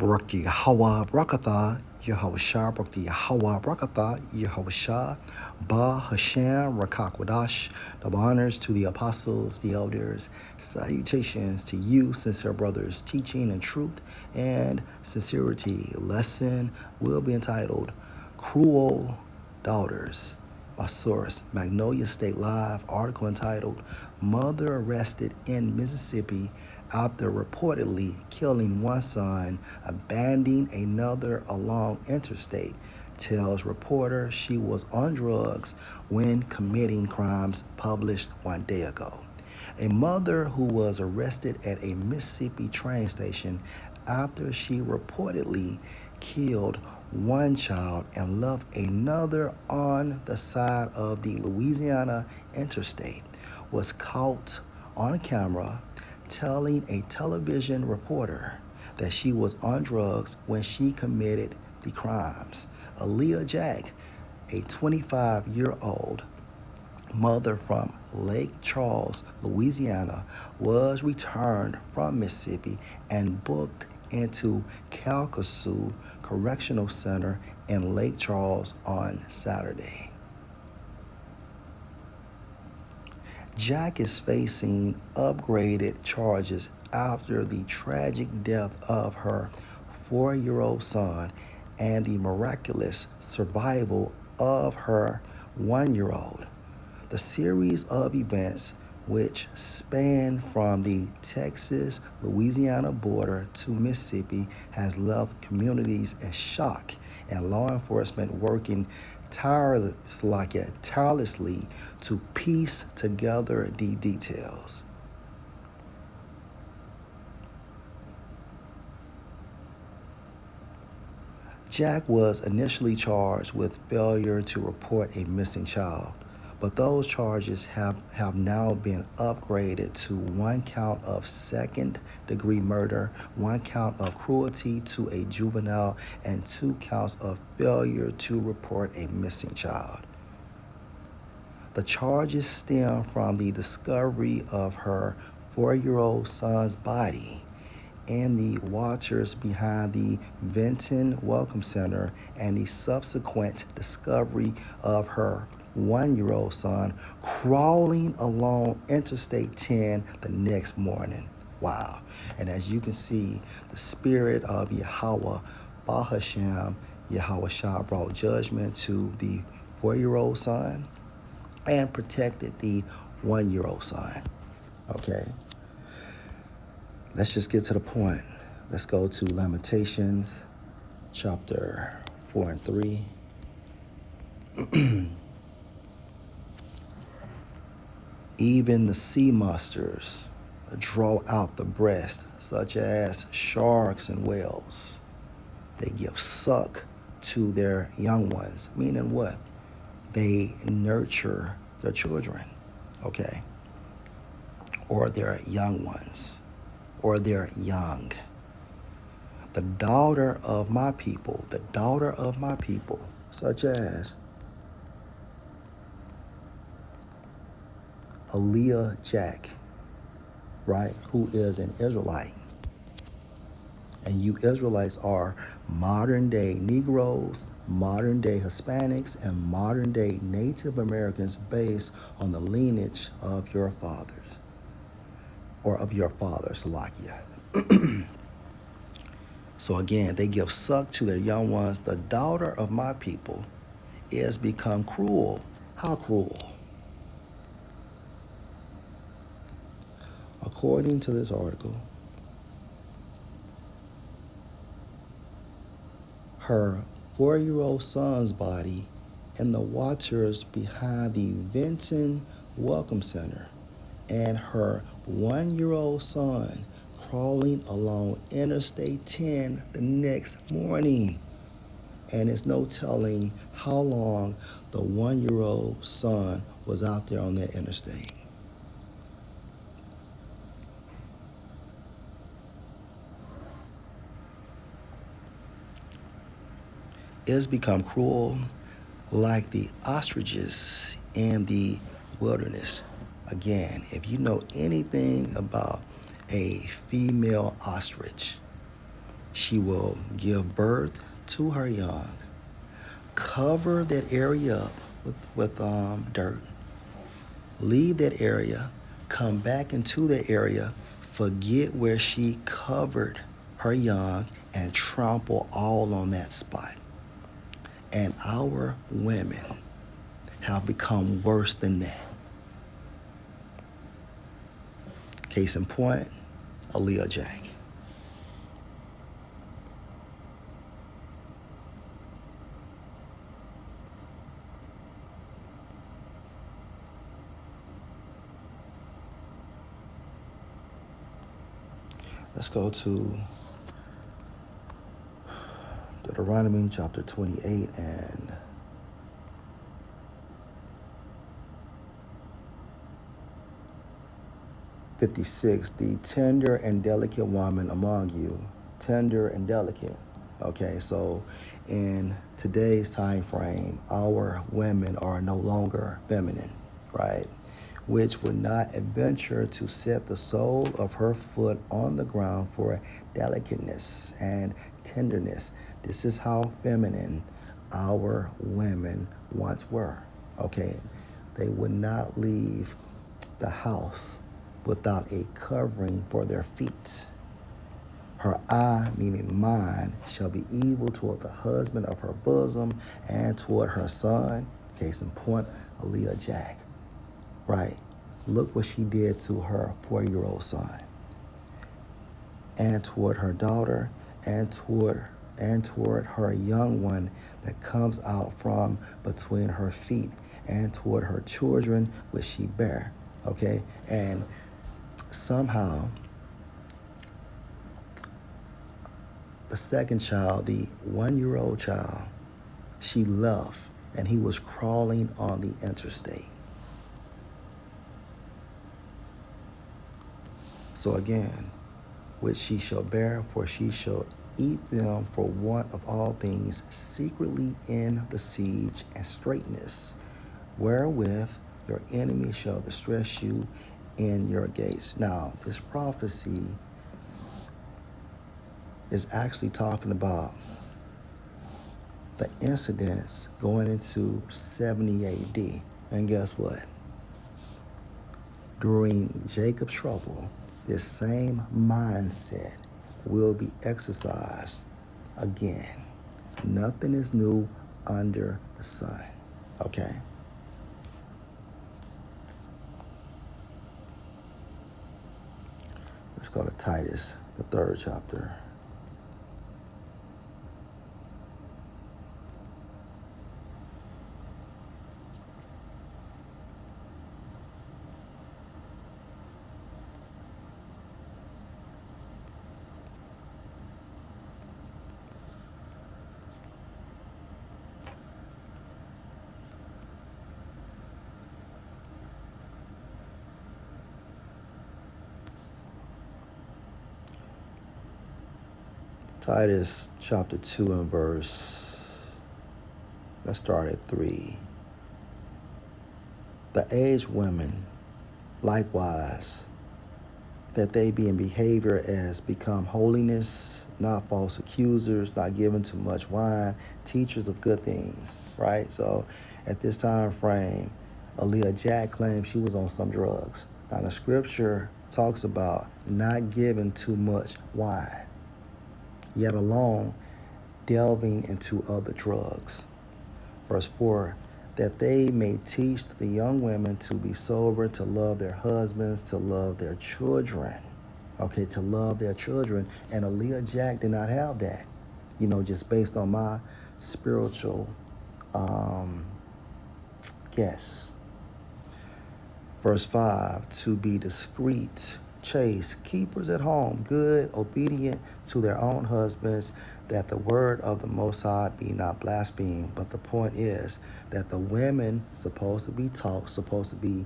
Barak Yahweh Barakatha, Yahweh Shah, Barak Yahweh Barakatha, Yahweh Shah, Ba Hashem, Rakakwadash. Double honors to the apostles, the elders. Salutations to you, sincere brothers, teaching in truth and sincerity. Lesson will be entitled Cruel Daughters by source Magnolia State Live, article entitled Mother Arrested in Mississippi after reportedly killing one son, abandoning another along interstate, tells reporter she was on drugs when committing crimes, published 1 day ago. A mother who was arrested at a Mississippi train station after she reportedly killed one child and left another on the side of the Louisiana interstate was caught on camera telling a television reporter that she was on drugs when she committed the crimes. Aaliyah Jack, a 25-year-old mother from Lake Charles, Louisiana, was returned from Mississippi and booked into Calcasieu Correctional Center in Lake Charles on Saturday. Jack is facing upgraded charges after the tragic death of her 4-year-old son and the miraculous survival of her 1-year-old. The series of events, which span from the Texas-Louisiana border to Mississippi, has left communities in shock and law enforcement working tirelessly to piece together the details. Jack was initially charged with failure to report a missing child, but those charges have now been upgraded to 1 count of second-degree murder, 1 count of cruelty to a juvenile, and 2 counts of failure to report a missing child. The charges stem from the discovery of her 4-year-old son's body in the waters behind the Vinton Welcome Center and the subsequent discovery of her 1-year-old son crawling along Interstate 10 the next morning. Wow. And as you can see, the spirit of Yahweh, Bahashem, Yahweh Shah brought judgment to the 4-year-old son and protected the 1-year-old son. Okay. Let's just get to the point. Let's go to Lamentations, chapter 4 and 3. Even the sea monsters draw out the breast, such as sharks and whales. They give suck to their young ones, meaning what? They nurture their children, okay? Or their young ones, or their young. The daughter of my people, such as Aaliyah Jack, right, who is an Israelite. And you Israelites are modern day Negroes, modern day Hispanics, and modern day Native Americans based on the lineage of your fathers, or of your father, Salakia. So again, they give suck to their young ones. The daughter of my people is become cruel. How cruel? According to this article, her 4-year-old son's body in the waters behind the Vinton Welcome Center, and her 1-year-old son crawling along Interstate 10 the next morning. And it's no telling how long the 1-year-old son was out there on that interstate. It has become cruel like the ostriches in the wilderness. Again, if you know anything about a female ostrich, She will give birth to her young. Cover that area up with dirt. Leave that area. Come back into that area. Forget where she covered her young and trample all on that spot. And our women have become worse than that. Case in point, Aaliyah Jack. Let's go to Deuteronomy chapter 28 and 56. The tender and delicate woman among you, tender and delicate. Okay, so in today's time frame, our women are no longer feminine, right? Which would not adventure to set the sole of her foot on the ground for delicateness and tenderness. This is how feminine our women once were. Okay, they would not leave the house without a covering for their feet. Her eye, meaning mind, shall be evil toward the husband of her bosom and toward her son. Case in point, Aaliyah Jack. Right. Look what she did to her 4-year-old son. And toward her daughter, and toward her young one that comes out from between her feet, and toward her children which she bare. Okay? And somehow the second child, the 1-year-old child, she left and he was crawling on the interstate. So again, which she shall bear, for she shall eat them for want of all things, secretly in the siege and straitness, wherewith your enemy shall distress you in your gates. Now, this prophecy is actually talking about the incidents going into 70 AD. And guess what? During Jacob's trouble, this same mindset will be exercised again. Nothing is new under the sun. Okay? Let's go to Titus, the 3rd chapter. Titus chapter 2 and verse, let's start at 3. The aged women, likewise, that they be in behavior as become holiness, not false accusers, not given to much wine, teachers of good things, right? So at this time frame, Aaliyah Jack claims she was on some drugs. Now the scripture talks about not giving too much wine, yet alone delving into other drugs. Verse 4, that they may teach the young women to be sober, to love their husbands, to love their children. Okay, to love their children. And Aaliyah Jack did not have that, just based on my spiritual guess. Verse 5, to be discreet, chaste, keepers at home, good, obedient to their own husbands, that the word of the Most High be not blasphemed. But the point is that the women supposed to be taught, supposed to be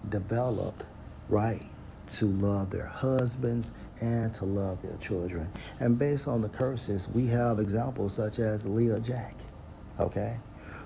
developed, right, to love their husbands and to love their children. And based on the curses, we have examples such as Leah Jack, okay?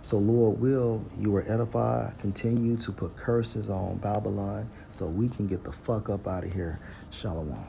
So Lord will, you were edified, continue to put curses on Babylon so we can get the fuck up out of here. Shalom.